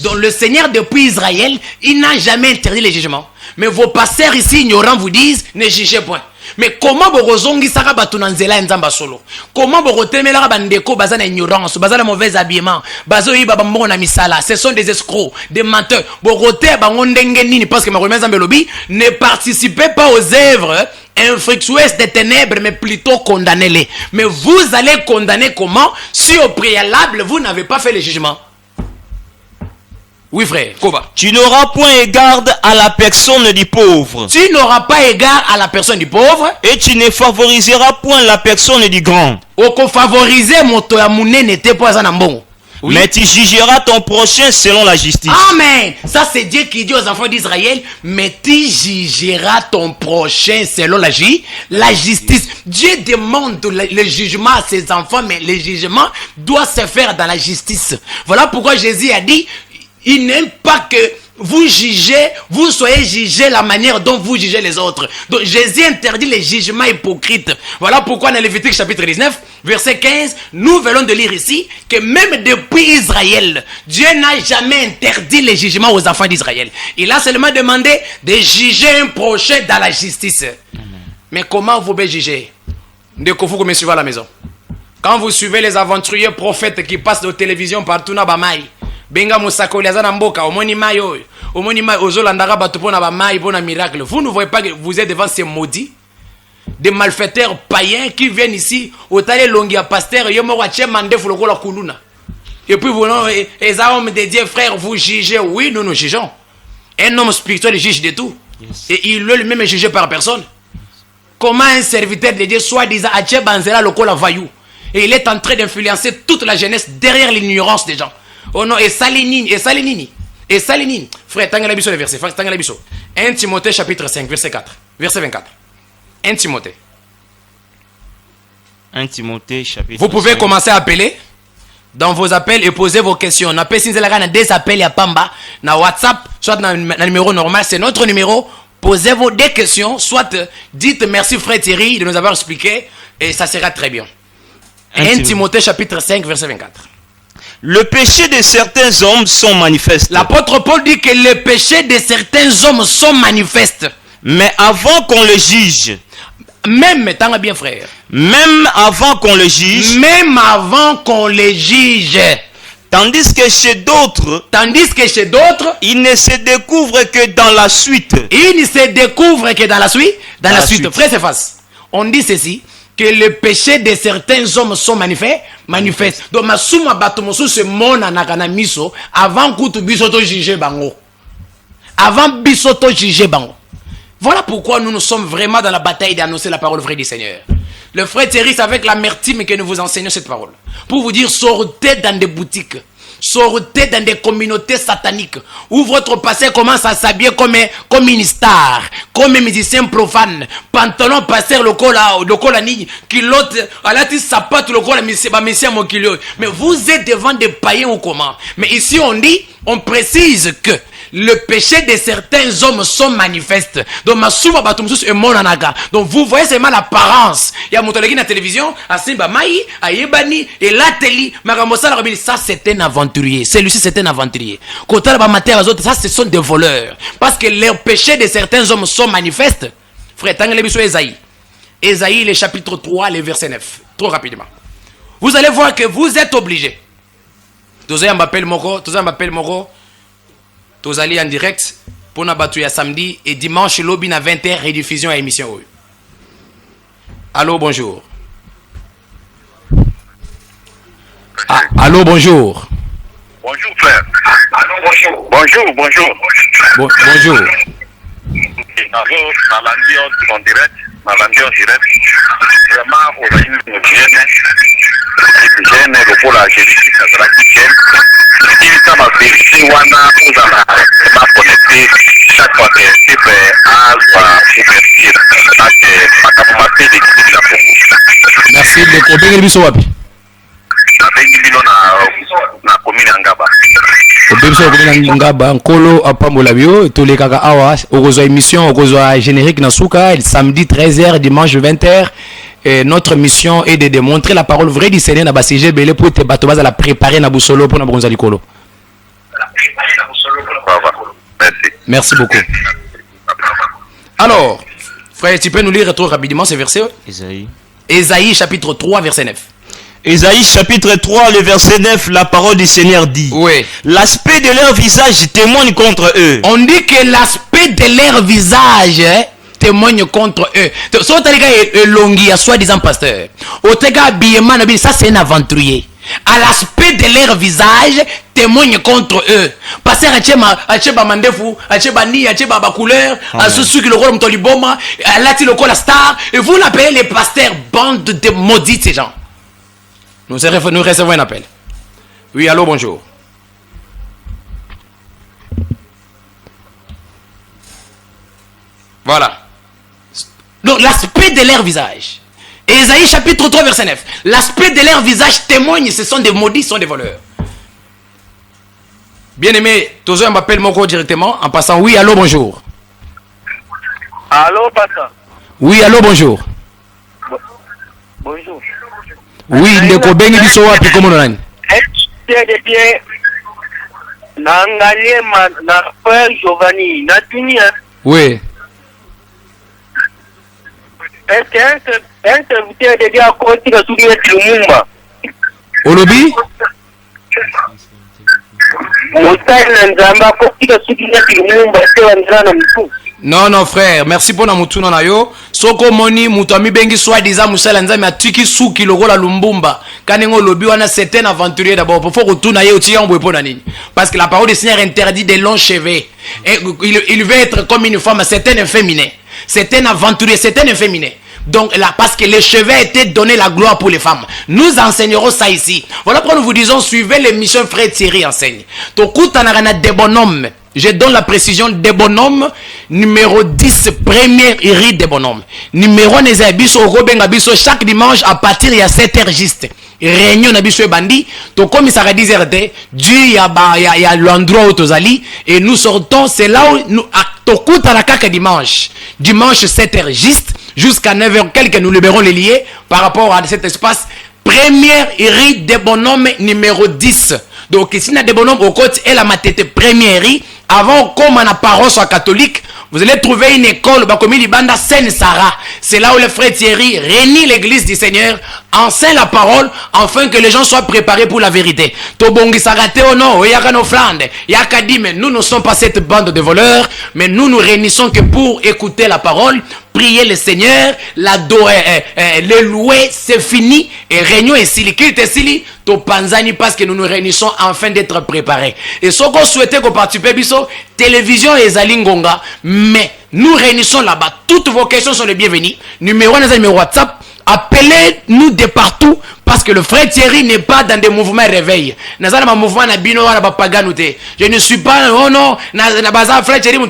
Donc le Seigneur depuis Israël, il n'a jamais interdit les jugements. Mais vos pasteurs ici ignorants vous disent, ne jugez point. Mais comment vous saka batunanzela nzamba solo? Comment vous retemela bandeko bazana ignorance, bazana mauvais habillement, bazo yi babambo na misala? Ce sont des escrocs, des menteurs. Vous roté bango ndenge nini parce que ma remesse lobby, ne participez pas aux œuvres infructueuses des ténèbres, mais plutôt condamnez-les. Mais vous allez condamner comment si au préalable vous n'avez pas fait le jugement? Oui frère, Koba. Tu n'auras point égard à la personne du pauvre. Tu n'auras pas égard à la personne du pauvre. Et tu ne favoriseras point la personne du grand. Oko favoriser moto ya munene n'était pas un bon. Oui. Mais tu jugeras ton prochain selon la justice. Amen. Ça c'est Dieu qui dit aux enfants d'Israël, mais tu jugeras ton prochain selon la justice. Dieu demande le jugement à ses enfants, mais le jugement doit se faire dans la justice. Voilà pourquoi Jésus a dit, il n'aime pas que vous jugez, vous soyez jugés la manière dont vous jugez les autres. Donc Jésus interdit les jugements hypocrites. Voilà pourquoi dans Lévitique chapitre 19, verset 15, nous venons de lire ici que même depuis Israël, Dieu n'a jamais interdit les jugements aux enfants d'Israël. Il a seulement demandé de juger un prochain dans la justice. Mais comment vous pouvez juger? De Kofu comme suivez à la maison. Quand vous suivez les aventuriers prophètes qui passent de télévision partout dans Bamaï, benga musako liazana mboka omoni mayo ozolandaka bato pona ba mai pona miracle. Vous ne voyez pas que vous êtes devant ces maudits, des malfaiteurs païens qui viennent ici au tale longi à pasteur yomo wa chemande fuloko la kuluna. Et puis vous non les hommes de Dieu frère, vous jugez. Oui, nous nous jugeons. Un homme spirituel juge de tout. Yes. Et il est lui-même jugé par personne. Comment un serviteur de Dieu soit-disant ache banzela lokola vaillou et il est en train d'influencer toute la jeunesse derrière l'ignorance des gens. Oh non, et Salinini. Frère, tangala biso le verset. Tangala biso. 1 Timothée chapitre 5, verset 4. Verset 24. 1 Timothée. 1 Timothée chapitre 5. Vous pouvez commencer à appeler dans vos appels et poser vos questions. On appelle des appels à Pamba, na WhatsApp, soit dans le numéro normal. C'est notre numéro. Posez vos des questions, soit dites merci frère Thierry de nous avoir expliqué et ça sera très bien. 1 Timothée chapitre 5, verset 24. Le péché de certains hommes sont manifestes. L'apôtre Paul dit que les péchés de certains hommes sont manifestes. Mais avant qu'on le juge, même, t'en as bien frère. Même avant qu'on le juge. Même avant qu'on les juge. Tandis que chez d'autres, il ne se découvre que dans la suite. Il ne se découvre que dans la suite. Dans la suite. Frère, c'est face. On dit ceci, que les péchés de certains hommes sont manifestes. Donc, ma souma batomosu se mona nakana miso avant que tu bisoto juger bango. Avant bisoto juger bango. Voilà pourquoi nous sommes vraiment dans la bataille d'annoncer la parole vraie du Seigneur. Le frère Thierry, c'est avec l'amertume que nous vous enseignons cette parole. Pour vous dire, sortez dans des boutiques. Sortez dans des communautés sataniques où votre passé commence à s'habiller comme une star, comme un musicien profane, pantalon passer le col à nigne, kilote, alati sapat le col à messia mokilio. Mais vous êtes devant des païens ou comment? Mais ici on précise que le péché de certains hommes sont manifestes. Donc masuma batumsus et monanaga. Donc vous voyez seulement l'apparence. Il y a motolegi na télévision, asimba mai, ayebani et lateli, maramosa la rabili. Ça c'est un aventurier. Celui-ci c'est un aventurier. Kotala ba mater les autres, ça ce sont des voleurs. Parce que les péchés de certains hommes sont manifestes. Frère, tangale biso Esaïe. Esaïe le chapitre 3, le verset 9. Trop rapidement. Vous allez voir que vous êtes obligés. Toza m'appelle Moko, tous allez en direct pour na batu ya samedi et dimanche lobby na 20h rediffusion à émission. Allô, bonjour. Ah, allô, bonjour. Bonjour frère. Allô, bonjour. Bonjour. Bonjour. En direct. Vraiment, on a une jeune pour la Jésus qui sera chrétienne. Il m'a vérifié wana uzala m'a connecté chaque fois que c'est fait à ouverture parce que makamate de qui la pour. Merci de combien de biso wapi? Na bengi bino na commune ya Ngaba. Obebiso commune ya Ngaba nkolo apambola bio tolekaka awa okozwa émission okozwa générique na suka samedi 13h dimanche 20h. Et notre mission est de démontrer la parole vraie du Seigneur na basije belé pour te bato baza la préparer na busolo pour na bonza likolo. Merci beaucoup. Alors, frère, tu peux nous lire trop rapidement ces versets? Ésaïe chapitre 3 verset 9. Ésaïe chapitre 3 le verset 9, la parole du Seigneur dit. Oui. L'aspect de leur visage témoigne contre eux. On dit que l'aspect de leur visage témoigne contre eux. So talika elongi ya soi-disant pasteur. Otega habillement na bi ça c'est un aventurier. À l'aspect de leur visage témoigne contre eux. Pasteur acheba mandefu, acheba ni, acheba ba couleur, asusu ki lokolo mtoli boma, alati lokola star et vous l'appelez les pasteurs bande de maudits ces gens. Nous recevons un appel. Oui, allô, bonjour. Voilà. Donc, l'aspect de leur visage. Ésaïe chapitre 3, verset 9. L'aspect de leur visage témoigne, ce sont des maudits, ce sont des voleurs. Bien-aimé, Tozo m'appelle Moko directement en passant. Oui, allô, bonjour. Allô, papa. Oui, allô, bonjour. Bonjour. Oui, ndeko bengi biso wapi komo nani? De bien. Nangalema na frère Giovanni, na tunia. Oui. Est-ce qu'un serviteur de Dieu a continué à soutenir Lumumba? Olobi? Non, non, frère, merci pour notre tour. Soko moni, mutami bengi soi-disant Moussala Nzame a tuki souki logo la Lumbumba. Kanengo lobi wana certain aventurier d'abord. Pour faut retourner ailleurs au Tiyan Bouepo Nani. Parce que la parole du Seigneur interdit des longs cheveux. Et il veut être comme une femme, c'est un efféminé. C'est un aventurier, c'est un efféminé. Donc là, parce que les cheveux étaient donnés la gloire pour les femmes. Nous enseignerons ça ici. Voilà pourquoi nous vous disons, suivez l'émission Frère Thierry enseigne. Tokutanarana des bonhommes. Je donne la précision des bonhommes. Numéro 10, première rite des bonhommes. Numéro 1, chaque dimanche à partir de 7h juste. Réunion nabiso bandi. To comme ça a 10h, Dieu y a l'endroit où tozali. Et nous sortons, c'est là où nous, Tokutanaka dimanche. Dimanche 7h juste. Jusqu'à 9h quelques, nous libérons les liés par rapport à cet espace. Première rite des bonhommes numéro 10. Donc ici, il y a des bonhommes au côté et la matete première rite. Avant, comme on a parole soit catholique, vous allez trouver une école, comme il banda Seine-Sara. C'est là où le frère Thierry réunit l'église du Seigneur, enseigne la parole, afin que les gens soient préparés pour la vérité. Tobongi Sarate ou non, Yakano Flandre, Yakadime, nous ne sommes pas cette bande de voleurs, mais nous nous réunissons que pour écouter la parole, prier le Seigneur, le louer, c'est fini, et réunion ici, le culte ici, to panzani parce que nous nous réunissons afin d'être préparés. Et ce qu'on souhaitait qu'on participe, télévision et Zalingonga, mais nous réunissons là-bas. Toutes vos questions sont les bienvenues. Numéro 1, numéro WhatsApp. Appelez-nous de partout parce que le frère Thierry n'est pas dans des mouvements réveil. Je ne suis pas, oh non, frère Thierry, moi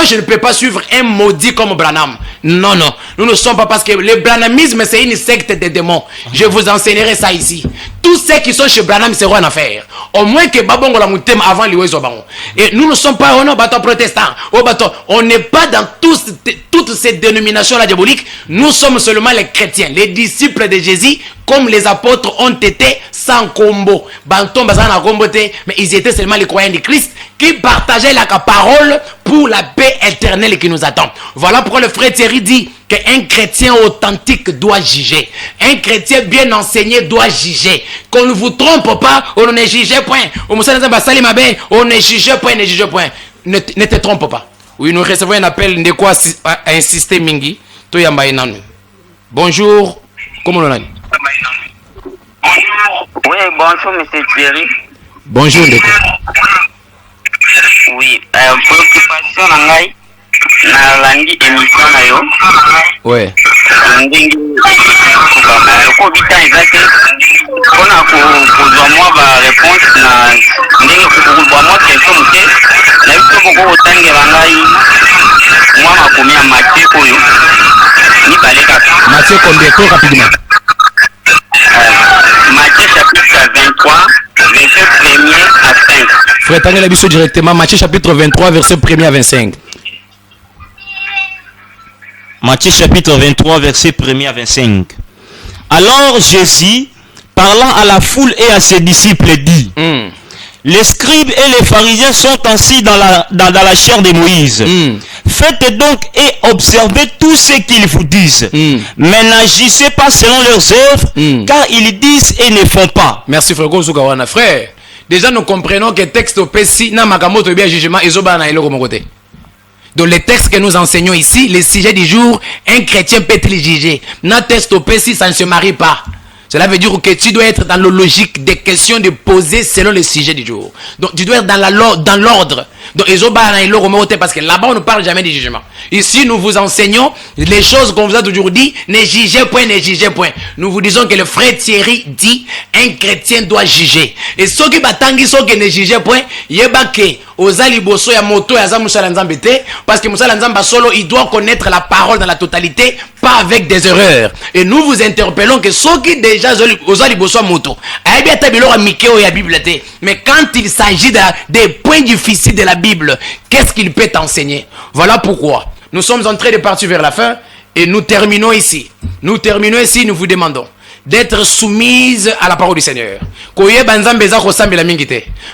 je ne peux pas suivre un maudit comme Branham. Non, non, nous ne sommes pas parce que le branhamisme c'est une secte de démons. Je vous enseignerai ça ici. Tous ceux qui sont chez Branham seront en affaire. Au moins que Babongo la moutem avant les Obaron. Et nous ne sommes pas, oh non, bâton protestant. Oh bâton, on n'est pas dans toutes ces dénominations là diaboliques. Nous sommes seulement les chrétiens, les disciples de Jésus, comme les apôtres ont été sans combo. Banton bazana comboté, mais ils étaient seulement les croyants de Christ qui partageaient la parole pour la paix éternelle qui nous attend. Voilà pourquoi le frère Thierry dit qu'un chrétien authentique doit juger. Un chrétien bien enseigné doit juger. Qu'on ne vous trompe pas, on ne juge point. On ne juge point, ne juge point. Ne te trompe pas. Oui, nous recevons un appel de quoi insister Mingi. Bonjour. Comment on a? Oui, bonjour, monsieur Thierry. Bonjour, Ndeko. Oui, préoccupation na ngai na landi émission na yo. Ouais. Ndingi ko bita ezate kona ko moi ba réponse na ndingi ko ba moi question muke na biso ko otangela ngai moi makomia Matthieu oyo ni baleka. Matthieu combien trop rapidement? Matthieu chapitre 23 Frère Tangela Bisso directement, Matthieu chapitre 23, verset 1er à 25. Matthieu chapitre 23, verset 1er à 25. Alors Jésus, parlant à la foule et à ses disciples, dit, les scribes et les pharisiens sont assis dans la chair de Moïse. Faites donc et observez tout ce qu'ils vous disent. Mais n'agissez pas selon leurs œuvres, car ils disent et ne font pas. Merci frère Gozukawana. Frère, déjà nous comprenons que le texte au Pessi, n'a makamoto bien jugement, et zoba na elo côté. Donc les textes que nous enseignons ici, les sujets du jour, un chrétien peut être jugé. Notre texte au Pessi, ça ne se marie pas. Cela veut dire que tu dois être dans la logique des questions de poser selon le sujet du jour. Donc tu dois être dans l'ordre. Donc parce que là-bas on ne parle jamais du jugement. Ici nous vous enseignons les choses qu'on vous a toujours dit. Ne jugez point, ne jugez point. Nous vous disons que le frère Thierry dit un chrétien doit juger. Et ceux qui batangi ceux qui ne jugez point, yebake ozali boso ya moto ya za musala nzambe te, parce que musala nzamba solo il doit connaître la parole dans la totalité, pas avec des erreurs. Et nous vous interpellons que ceux qui déjà ozali boso moto aibi ata biloko mikeo ya Bible te, mais quand il s'agit des points difficiles de la Bible, qu'est-ce qu'il peut enseigner? Voilà pourquoi nous sommes en train de partir vers la fin et nous terminons ici. Nous vous demandons d'être soumise à la parole du Seigneur.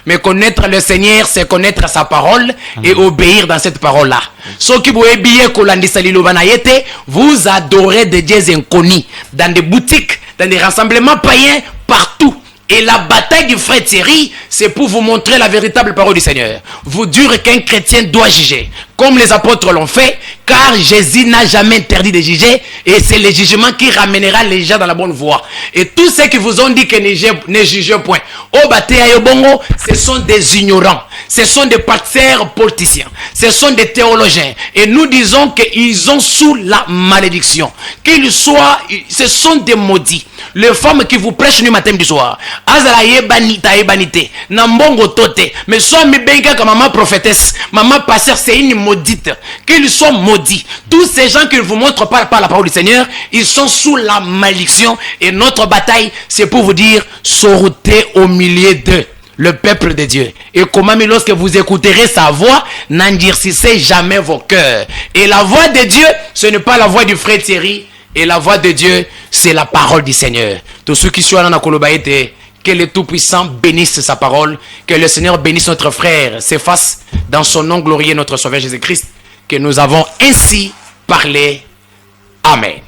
Mais connaître le Seigneur, c'est connaître sa parole et obéir dans cette parole-là. Vous adorez des dieux inconnus dans des boutiques, dans des rassemblements païens, partout. Et la bataille du frère Thierry, c'est pour vous montrer la véritable parole du Seigneur. Vous dire qu'un chrétien doit juger, comme les apôtres l'ont fait, car Jésus n'a jamais interdit de juger, et c'est le jugement qui ramènera les gens dans la bonne voie. Et tous ceux qui vous ont dit que ne jugez point, au Batea Yobongo, ce sont des ignorants, ce sont des pasteurs politiciens, ce sont des théologiens, et nous disons qu'ils sont sous la malédiction. Qu'ils soient, ce sont des maudits. Les femmes qui vous prêchent le matin du soir, azala yebanita yebanite, nambongo tote, mais soit mibenga comme maman prophétesse, maman pasteur, c'est une maudite. Qu'ils soient maudits. Tous ces gens qui ne vous montrent pas par la parole du Seigneur, ils sont sous la malédiction. Et notre bataille, c'est pour vous dire, sortez au milieu d'eux, le peuple de Dieu. Et comment, lorsque vous écouterez sa voix, n'endurcissez jamais vos cœurs. Et la voix de Dieu, ce n'est pas la voix du frère Thierry. Et la voix de Dieu, c'est la parole du Seigneur. Tous ceux qui sont dans la Kolobaïte, que le Tout-Puissant bénisse sa parole, que le Seigneur bénisse notre frère, s'efface dans son nom glorieux, notre Sauveur Jésus-Christ, que nous avons ainsi parlé. Amen.